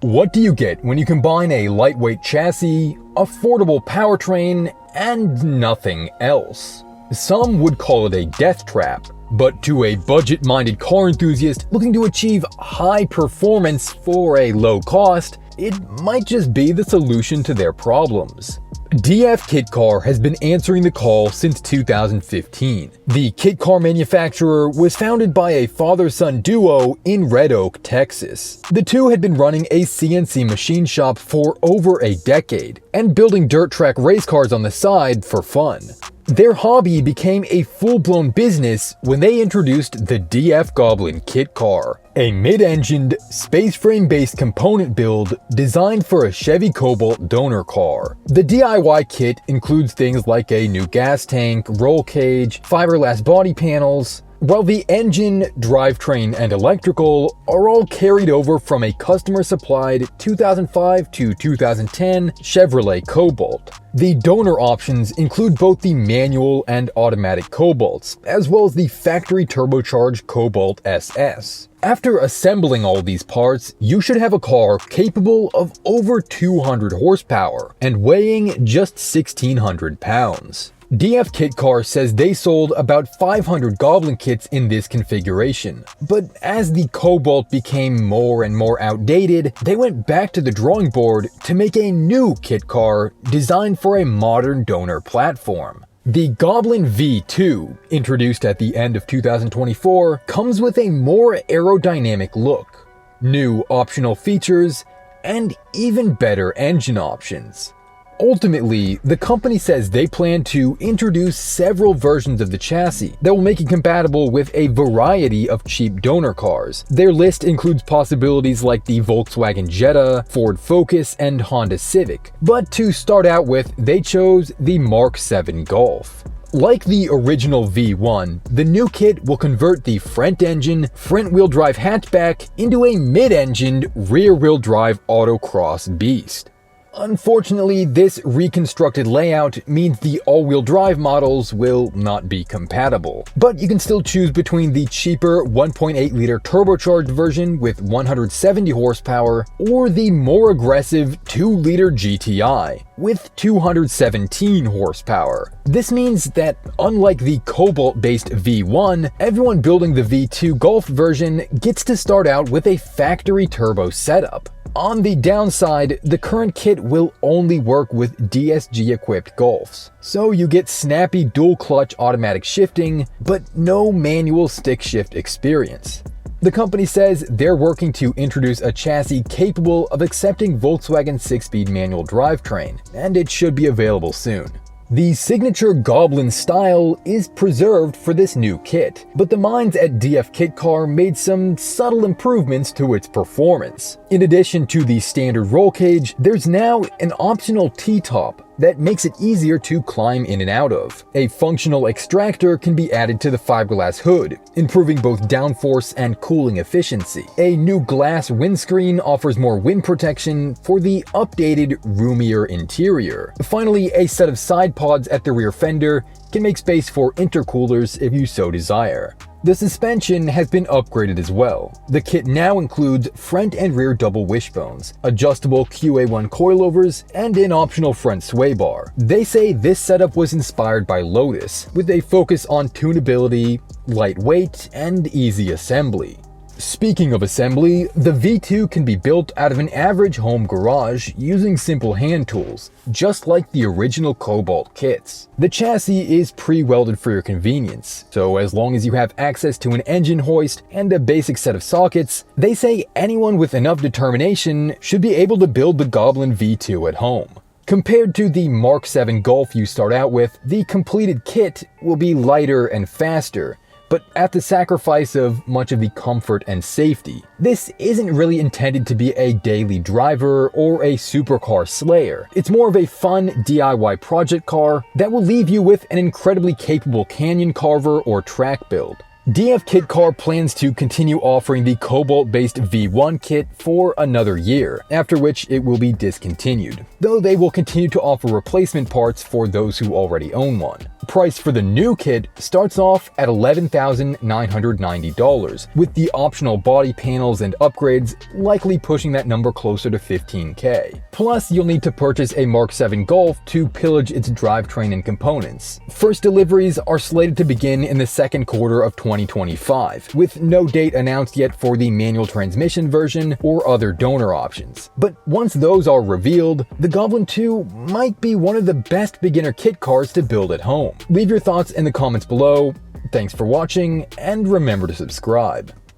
What do you get when you combine a lightweight chassis, affordable powertrain, and nothing else? Some would call it a death trap, but to a budget-minded car enthusiast looking to achieve high performance for a low cost, it might just be the solution to their problems. DF Kit Car has been answering the call since 2015. The kit car manufacturer was founded by a father-son duo in Red Oak, Texas. The two had been running a CNC machine shop for over a decade and building dirt track race cars on the side for fun. Their hobby became a full-blown business when they introduced the DF Goblin Kit Car, a mid-engined, space frame-based component build designed for a Chevy Cobalt donor car. The DIY kit includes things like a new gas tank, roll cage, fiberglass body panels, while the engine, drivetrain, and electrical are all carried over from a customer-supplied 2005 to 2010 Chevrolet Cobalt. The donor options include both the manual and automatic Cobalts, as well as the factory turbocharged Cobalt SS. After assembling all these parts, you should have a car capable of over 200 horsepower and weighing just 1,600 pounds. DF Kit Car says they sold about 500 Goblin kits in this configuration, but as the Cobalt became more and more outdated, they went back to the drawing board to make a new kit car designed for a modern donor platform. The Goblin V2, introduced at the end of 2024, comes with a more aerodynamic look, new optional features, and even better engine options. Ultimately, the company says they plan to introduce several versions of the chassis that will make it compatible with a variety of cheap donor cars. Their list includes possibilities like the Volkswagen Jetta, Ford Focus, and Honda Civic. But to start out with, they chose the Mark 7 Golf. Like the original V1, the new kit will convert the front-engine, front-wheel drive hatchback into a mid-engined, rear-wheel drive autocross beast. Unfortunately, this reconstructed layout means the all-wheel drive models will not be compatible, but you can still choose between the cheaper 1.8-liter turbocharged version with 170 horsepower or the more aggressive 2-liter GTI with 217 horsepower. This means that, unlike the Cobalt-based V1, everyone building the V2 Golf version gets to start out with a factory turbo setup. On the downside, the current kit will only work with DSG-equipped Golfs, so you get snappy dual-clutch automatic shifting, but no manual stick shift experience. The company says they're working to introduce a chassis capable of accepting Volkswagen 6-speed manual drivetrain, and it should be available soon. The signature Goblin style is preserved for this new kit, but the minds at DF Kit Car made some subtle improvements to its performance. In addition to the standard roll cage, there's now an optional T-top that makes it easier to climb in and out of. A functional extractor can be added to the fiberglass hood, improving both downforce and cooling efficiency. A new glass windscreen offers more wind protection for the updated, roomier interior. Finally, a set of side pods at the rear fender can make space for intercoolers if you so desire. The suspension has been upgraded as well. The kit now includes front and rear double wishbones, adjustable QA1 coilovers, and an optional front sway bar. They say this setup was inspired by Lotus, with a focus on tunability, lightweight, and easy assembly. Speaking of assembly, the V2 can be built out of an average home garage using simple hand tools, just like the original Cobalt kits. The chassis is pre-welded for your convenience, so as long as you have access to an engine hoist and a basic set of sockets, they say anyone with enough determination should be able to build the Goblin V2 at home. Compared to the Mark 7 Golf you start out with, the completed kit will be lighter and faster, but at the sacrifice of much of the comfort and safety. This isn't really intended to be a daily driver or a supercar slayer. It's more of a fun DIY project car that will leave you with an incredibly capable canyon carver or track build. DF Kit Car plans to continue offering the Cobalt-based V1 kit for another year, after which it will be discontinued, though they will continue to offer replacement parts for those who already own one. Price for the new kit starts off at $11,990, with the optional body panels and upgrades likely pushing that number closer to $15K. Plus, you'll need to purchase a Mark 7 Golf to pillage its drivetrain and components. First deliveries are slated to begin in the second quarter of 2025, with no date announced yet for the manual transmission version or other donor options. But once those are revealed, the Goblin 2 might be one of the best beginner kit cars to build at home. Leave your thoughts in the comments below. Thanks for watching, and remember to subscribe.